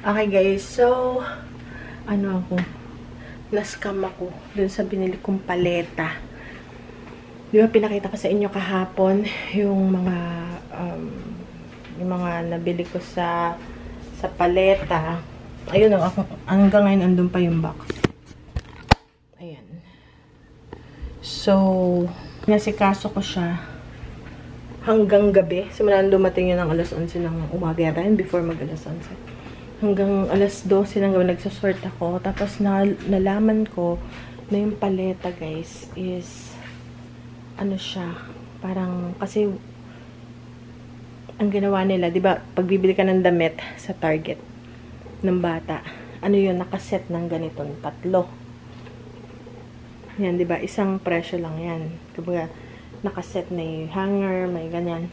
Okay guys, so na-scam ako dun sa binili kong paleta. Di ba pinakita ko sa inyo kahapon yung mga nabili ko sa paleta. Ayun o, hanggang ngayon andun pa yung box. Ayan. So, nasikaso ko siya hanggang gabi. Simulan dumating yun ng alas 11 ng umaga rin, before mag alas 11. Hanggang alas 12 ng gabi nagsasort ako. Tapos nalaman ko na yung paleta guys is ano siya, parang kasi ang ginawa nila, di ba, pag bibili ka ng damit sa Target ng bata, ano yun, nakaset ng ganitong 3. Yan, di ba, isang presyo lang yan. Kumbaga, nakaset na yung hanger, may ganyan.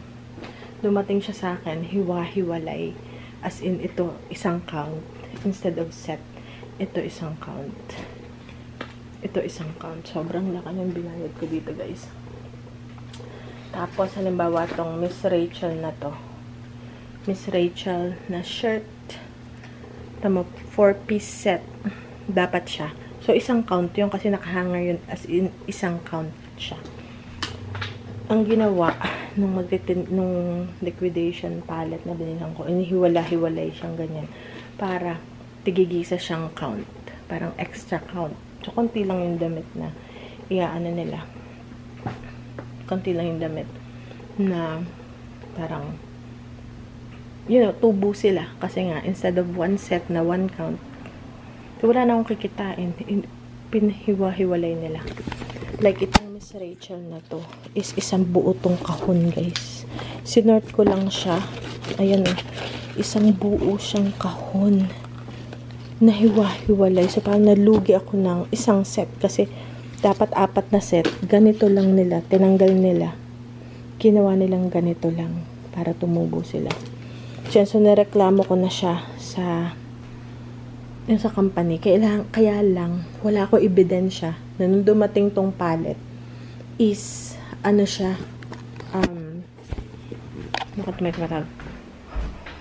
Dumating siya sa akin, hiwa-hiwalay. As in, ito, isang count. Instead of set, ito isang count. Ito isang count. Sobrang laki ng binayad ko dito, guys. Tapos, halimbawa, tong Miss Rachel na to. Miss Rachel na shirt. Tama, 4-piece set. Dapat siya. So, isang count yun kasi nakahanger yun. As in, isang count siya. Ang ginawa nung liquidation palette na binilang ko, inihiwala-hiwalay siyang ganyan para tigigisa siyang count. Parang extra count. So, konti lang yung damit na iaano nila. Konti lang yung damit na parang tubo sila. Kasi nga, instead of one set na one count, so, wala na akong kikitain. Pinhiwa-hiwalay nila. Like, itong Miss Rachel na to is isang buo tong kahon, guys. Sinort ko lang siya. Ayan, isang buo siyang kahon. Nahiwa-hiwalay. So, parang nalugi ako ng isang set. Kasi, dapat 4 na set. Ganito lang nila. Tinanggal nila. Ginawa nilang ganito lang. Para tumubo sila. So, nareklamo ko na siya sa company. Kaya lang, wala ko ebidensya na nung dumating tong palette is, ano siya,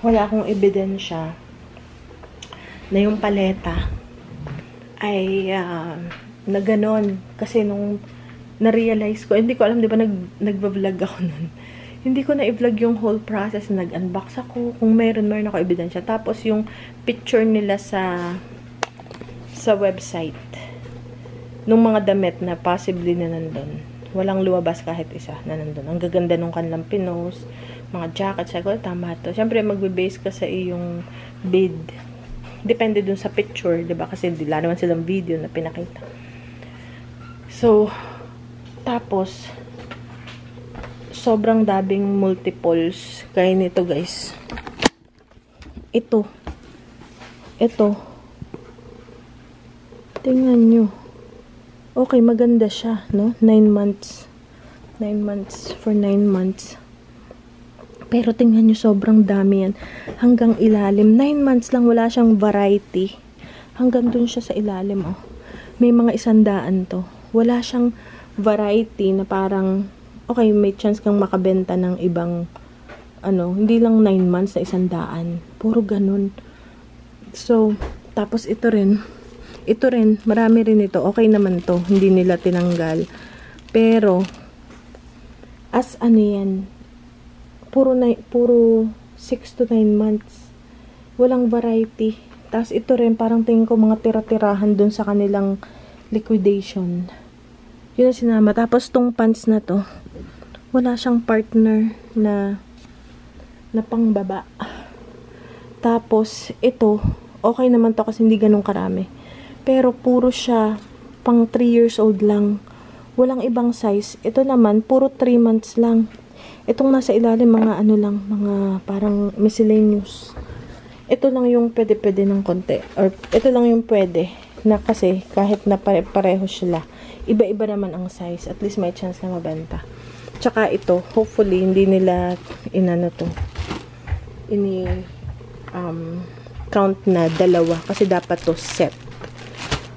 wala akong ebidensya na yung paleta ay na ganon. Kasi nung na-realize ko, hindi ko alam, di ba nagbablog ako nun. Hindi ko na i-vlog yung whole process. Nag-unbox ako. Kung meron ako ebidensya. Tapos yung picture nila sa website nung mga damit na possibly na nandun. Walang lumabas kahit isa na nandun. Ang gaganda nung kanilang pinos, mga jackets. Sabi ko, tama to. Siyempre, magbe-base ka sa iyong bid. Depende dun sa picture, diba? Kasi wala naman silang video na pinakita. So, tapos, sobrang daming multiples kaya nito, guys. Ito. Tingnan nyo. Okay, maganda siya, no? 9 months. 9 months for 9 months. Pero tingnan nyo, sobrang dami yan. Hanggang ilalim. 9 months lang, wala siyang variety. Hanggang dun siya sa ilalim, oh. May mga 100 to. Wala siyang variety na parang okay, may chance kang makabenta ng ibang hindi lang 9 months na 100. Puro ganun. So, tapos ito rin, marami rin ito. Okay naman to, hindi nila tinanggal. Pero, as yan, puro 6 to 9 months. Walang variety. Tapos ito rin, parang tingin ko mga tira-tirahan dun sa kanilang liquidation. Yun ang sinama. Tapos tong pants na to, wala siyang partner na pangbaba. Tapos, ito, okay naman to kasi hindi ganun karami. Pero, puro siya pang 3 years old lang. Walang ibang size. Ito naman, puro 3 months lang. Itong nasa ilalim, mga mga parang miscellaneous. Ito lang yung pwede ng konti. Or, ito lang yung pwede. Na kasi, kahit na pareho sila, iba-iba naman ang size. At least may chance na mabenta. Tsaka ito, hopefully, hindi nila count na 2. Kasi dapat to set.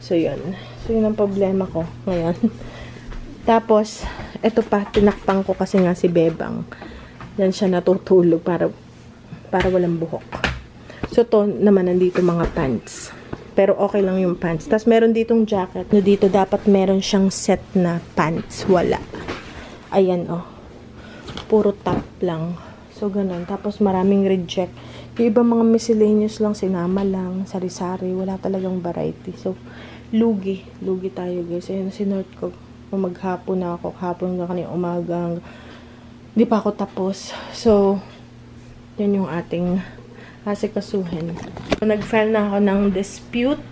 So, yun. So, yun ang problema ko ngayon. Tapos, ito pa, tinakpang ko kasi nga si Bebang. Yan siya natutulog para walang buhok. So, to naman nandito mga pants. Pero okay lang yung pants. Tapos, meron ditong jacket. No, dito dapat meron siyang set na pants. Wala. Ayan, oh. Puro top lang. So, ganun. Tapos, maraming reject. Yung iba mga miscellaneous lang, sinama lang, sari-sari. Wala talagang variety. So, lugi. Lugi tayo, guys. Ayan, sinuot ko. Maghapon na ako. Hapon hanggang kanina umagang. Di pa ako tapos. So, yan yung ating asikasuhin. So, nag-file na ako ng dispute.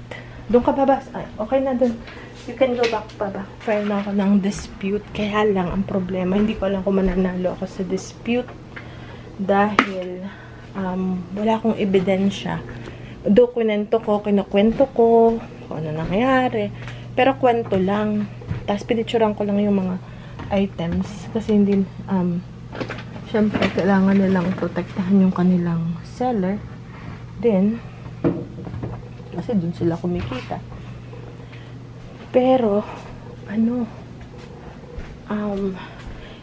Doon ka ba? Ay, okay na doon. You can go back pa ba? File na ako ng dispute. Kaya lang, ang problema, hindi ko alam kung mananalo ako sa dispute. Dahil, wala akong ebidensya. Do, kinukwento ko, kung ano nangyayari. Pero kwento lang. Tapos, pinicturean ko lang yung mga items. Kasi hindi, syempre, kailangan nilang protektahan yung kanilang seller. Then, kasi dun sila kumikita. Pero,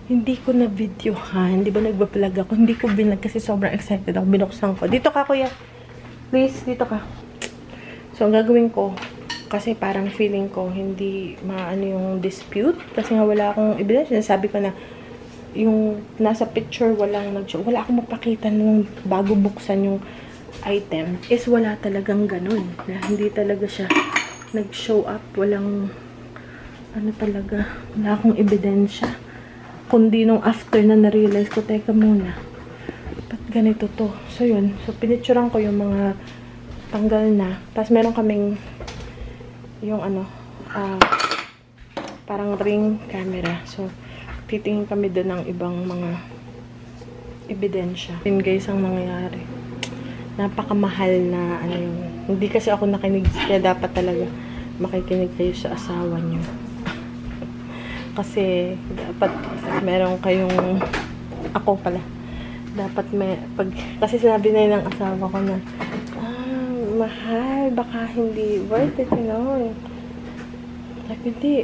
hindi ko na videohan. Hindi ba nagpa-vlog ako? Hindi ko binag kasi sobrang excited ako. Binuksan ko. Dito ka, kuya. Please, dito ka. So, ang gagawin ko, kasi parang feeling ko, hindi maano yung dispute. Kasi nga wala akong ebidensya. Sabi ko na, yung nasa picture, wala akong mapakita nung bago buksan yung item. Is wala talagang ganun. Na hindi talaga siya nag-show up, walang talaga, wala akong ebidensya. Kundi nung after na na-realize ko, teka muna, ba't ganito to? So yun, so pinicturean ko yung mga tanggal na. Tapos meron kaming yung parang ring camera. So titingin kami doon ng ibang mga ebidensya. Yun guys ang nangyayari. Napakamahal na yung, hindi kasi ako nakinig, kaya dapat talaga makikinig kayo sa asawa nyo. Kasi dapat meron kayong, ako pala, dapat kasi sinabi na ng asawa ko na, mahal, baka hindi worth it, Sabi, hindi,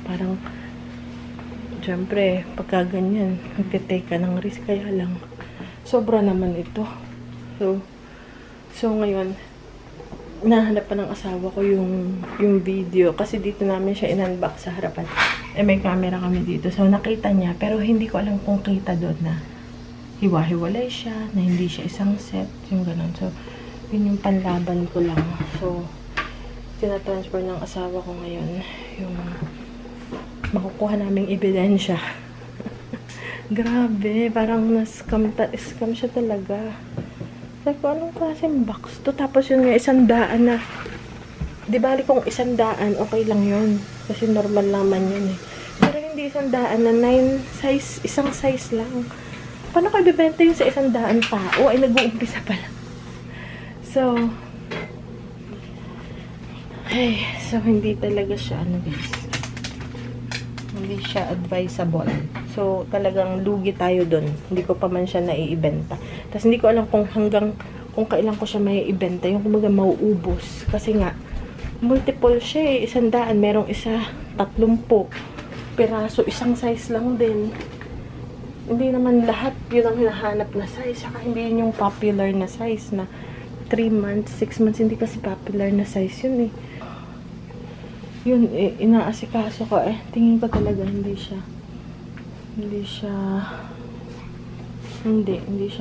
parang, syempre, pagka ganyan, magte-take ka ng risk, kaya lang, sobra naman ito. So ngayon, nahanap pa ng asawa ko yung video. Kasi dito namin siya in-unbox sa harapan. May camera kami dito. So nakita niya. Pero hindi ko alam kung kita doon na hiwa-hiwalay siya. Na hindi siya isang set. Yung ganun. So, yun yung panlaban ko lang. So, tinatransfer ng asawa ko ngayon. Yung makukuha naming ebidensya. Grabe. Parang na-scam siya talaga. Sabi ko, anong klaseng box to? Tapos yun nga, 100 na. Di bali kung 100, okay lang yun. Kasi normal naman yun eh. Pero hindi 100 na 9 size, isang size lang. Paano kayo bibenta yun sa 100 tao? Ay, nag-uumpisa pa lang. So, hindi talaga siya, guys. Hindi siya advisable. So, talagang lugi tayo dun. Hindi ko pa man siya naiibenta. Tapos, hindi ko alam kung kailan ko siya maiibenta. Yung kumaga mauubos. Kasi nga, multiple siya eh. 100. Merong isa, 30 piraso. Isang size lang din. Hindi naman lahat yun ang hinahanap na size. Saka hindi yun yung popular na size na 3 months, 6 months. Hindi kasi popular na size yun eh. Yun, inaasikaso ko tingin ko talaga hindi siya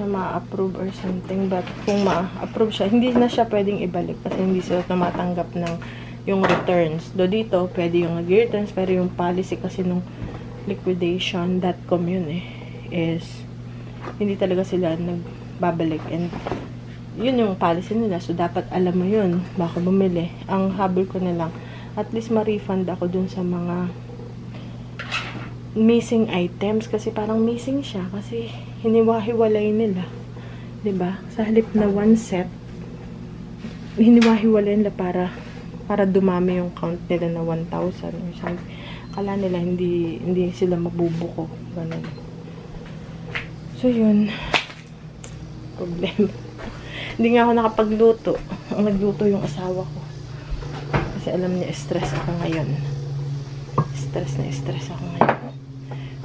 ma-approve or something, but kung ma-approve siya, hindi na siya pwedeng ibalik kasi hindi sila tumatanggap ng yung returns. Do dito, pwede yung nag-returns, pero yung policy kasi nung liquidation.com yun is hindi talaga sila nagbabalik, and yun yung policy nila, so dapat alam mo yun baka bumili. Ang habol ko na lang, at least ma-refund ako dun sa mga missing items kasi parang missing siya kasi hiniwa-hiwalay nila, 'di ba? Sa halip na one set, hiniwa-hiwalay nila para dumami yung count nila na 1,000 or something. Akala nila hindi sila mabubuko, ganun. So yun, problema. Hindi nga ako nakapagluto. Ang nagluto yung asawa ko. Kasi alam niya, stress ako ngayon. Stress ako ngayon.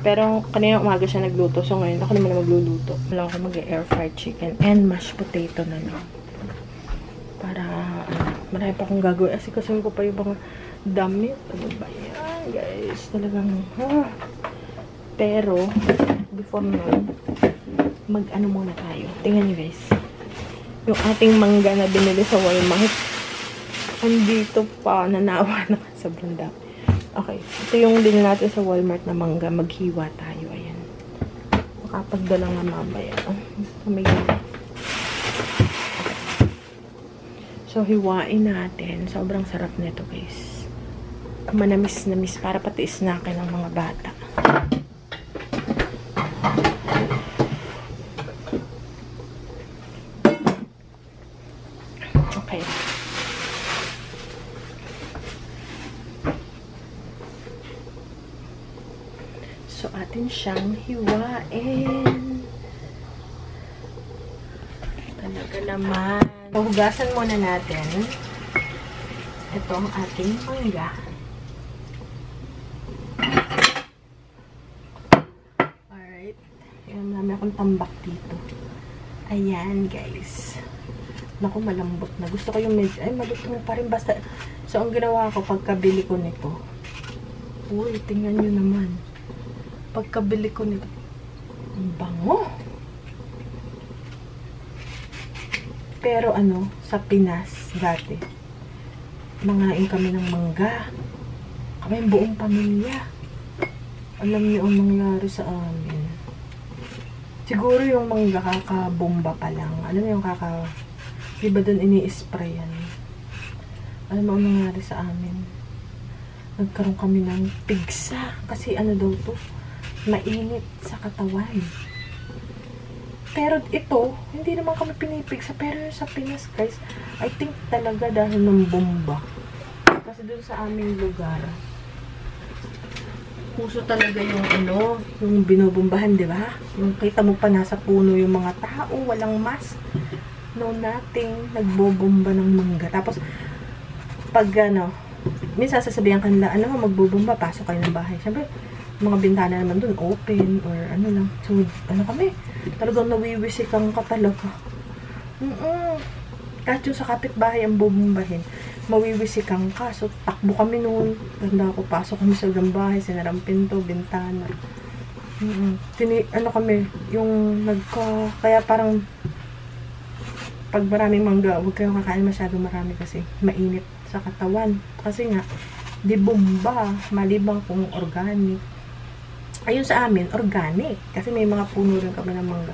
Pero, kanina umaga siya nagluto. So, ngayon, ako naman na magluluto. Wala ako mag-air fried chicken and mashed potato na lang. Para, marami pa akong gagawin. Kasi ko pa yung mga damit. Ano ba yan, guys? Talagang, Pero, before nun, mag-ano muna tayo. Tingnan nyo, guys. Yung ating mangga na binili sa Walmart. Andito pa, nanawa na sobrang dami. Okay, ito yung din natin sa Walmart na mangga. Maghiwa tayo, ayan. Makapagdala nga mamaya. Okay. So, hiwain natin. Sobrang sarap nito, guys. Manamis-namis para pati snackin ng mga bata. Okay. So, atin siyang hiwain. Talaga naman. So, hugasan muna natin. Ito ang ating mangga. Alright. Marami akong tambak dito. Ayan, guys. Naku, malambot na. Gusto ko yung medyo, ay, malutong pa rin. Basta, so, ang ginawa ko, pagkabili ko nito, uy, tingnan nyo naman. Pagkabili ko nito, ang bango. Pero ano, sa Pinas, dati, mangain kami ng mangga. Kami yung buong pamilya. Alam niyo ang nangyari sa amin. Siguro yung mangga kakabomba pa lang. Alam niyo yung diba doon ini-spray yan? Alam mo ang nangyari sa amin? Nagkaroon kami ng pigsa. Kasi ano daw to? Mainit sa katawan. Pero ito, hindi naman kami pinipigsa. Pero sa Pinas, guys, I think talaga dahil ng bomba. Kasi doon sa aming lugar, puso talaga yung ano, yung binubombahan, di ba? Yung kita mo pa nasa puno yung mga tao, walang mask. No, nothing, nagbobomba ng mangga. Tapos, pag ano, minsan sasabihan kanila, ano, magbobomba, pasok kayo ng bahay. Siyempre, mga bintana naman dun, open, or ano lang. So, ano kami, talagang nawiwisikan ka talaga. Kahit yung sa kapitbahay ang bubombahin, mawiwisikan ka. So, takbo kami noon. Ganda ako, pasok kami sa bahay, sinarang pinto, bintana. Ano kami, yung kaya parang, pag maraming mangga, huwag kayong kakain masyado marami kasi mainit sa katawan. Kasi nga, di bomba, malibang kung organic. Ayun sa amin, organic. Kasi may mga puno rin kami ng mangga.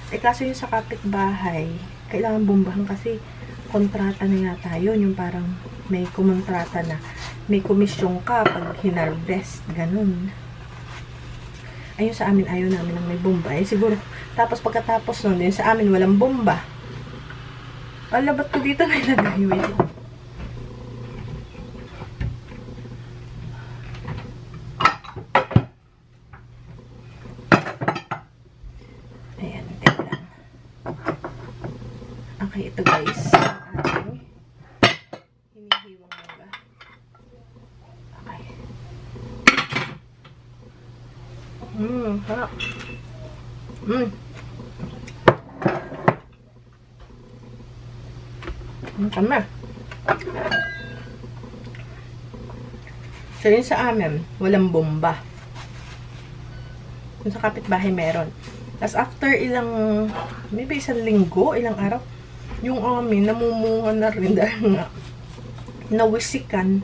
Eh kaso yung sa kapitbahay, kailangan bombahan kasi kontrata na yata yun. Yung parang may kumontrata na. May komisyon ka pag hinarvest. Ganun. Ayun sa amin, ayaw namin ng may bomba. Eh siguro, tapos pagkatapos nun, din sa amin walang bomba. Ala, ba't ko dito nailagay? Wait. Ayan, ito lang. Okay, ito guys. Ating hinihiwang mangga. Okay. Harap. Tama. So, yun sa amin, walang bomba. Yung sa kapitbahay meron. Tapos, after maybe isang linggo, ilang araw, yung amin, namumunga na rin dahil nga, nawisikan.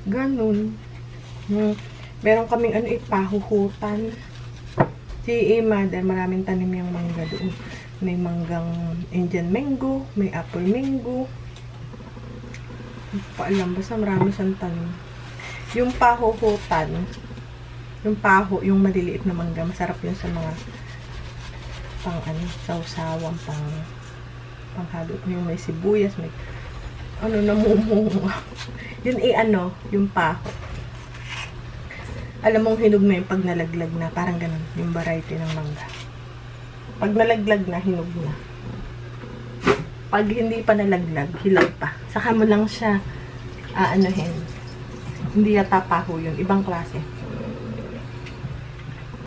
Ganun. Meron kaming pahuhutan. Si mother, maraming tanim yung mangga doon. May manggang Indian mango, may apple mango. Hindi ko pa alam, basta marami siyang tanim. Yung pahuhutan, yung maliliit na mangga, masarap yun sa mga sausawan, panghalo. Yung may sibuyas, may namumunga. Yun yung paho. Alam mong hinog na yung pag nalaglag na, parang ganun, yung variety ng mangga. Pag nalaglag na, hinog na. Pag hindi pa nalaglag, hilaw pa. Saka mo lang siya, hindi yata paho yun, ibang klase.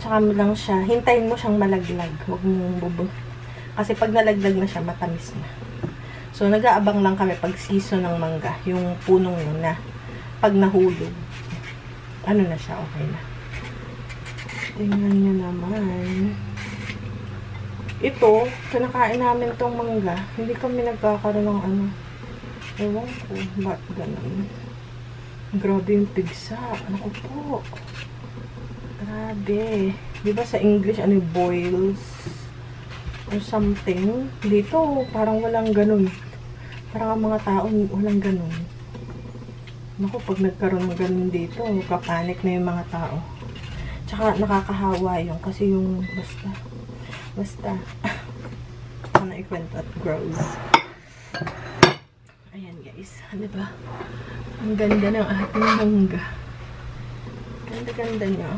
Saka mo lang siya, hintayin mo siyang malaglag. Huwag mong bubun. Kasi pag nalaglag na siya, matamis na. So, nag-aabang lang kami pag season ng mangga. Yung punong yun na pag nahulog, ano na siya, okay na. Tingnan nyo naman. Ito, kinakain namin tong mangga. Hindi kami nagkakaroon ng ano. Ewan ko, ba't ganun? Grabe yung pigsa. Ano po? Grabe. Diba sa English, ano yung boils? Or something. Dito, parang walang ganun. Parang ang mga tao, walang ganun. Naku, pag nagkaroon ng ganun dito, kapanik na yung mga tao. Tsaka nakakahawa yung, kasi yung, basta, ano ikwento at grows. Ayan guys, diba? Ang ganda ng ating mangga. Ganda-ganda niya.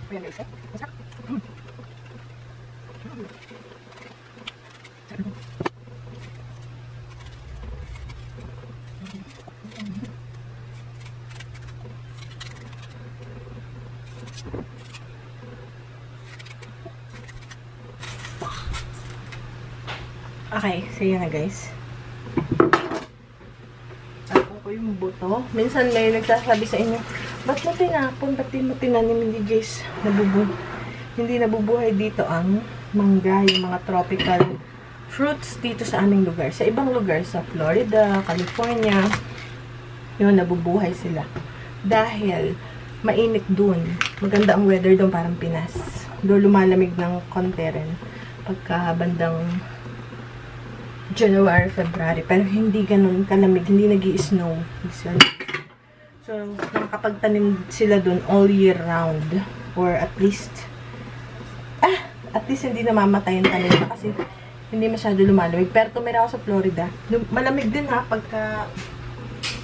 Ayan guys, masarap. Okay, so yan na guys. Tapon ko yung buto. Minsan may nagsasabi sa inyo, ba't mo tinapon? Ba't mo tinanim? Hindi guys, hindi nabubuhay dito ang mangga, yung mga tropical fruits dito sa aming lugar. Sa ibang lugar, sa Florida, California, yun, nabubuhay sila. Dahil mainit dun. Maganda ang weather dun, parang Pinas. Doon lumalamig ng konti rin. Pagka bandang January, February. Pero hindi ganun kalamig. Hindi nag-i-snow. So, nakakapagtanim sila dun all year round. Or at least hindi namamatay yung tanim na kasi hindi masyado lumalamig. Pero tumira ako sa Florida. Malamig din ha,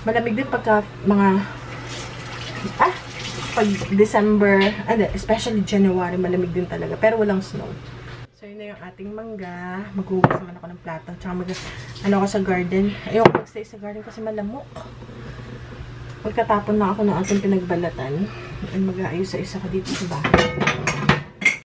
malamig din pagka mga pag December, especially January, malamig din talaga. Pero walang snow. So, yun na yung ating mangga. Maghugas naman ako ng plato. Tsaka ako sa garden. Ayoko magstay sa garden kasi malamok. Magkatapon na ako ng ating pinagbalatan. Mag-aayos sa isa ko dito sa bahay.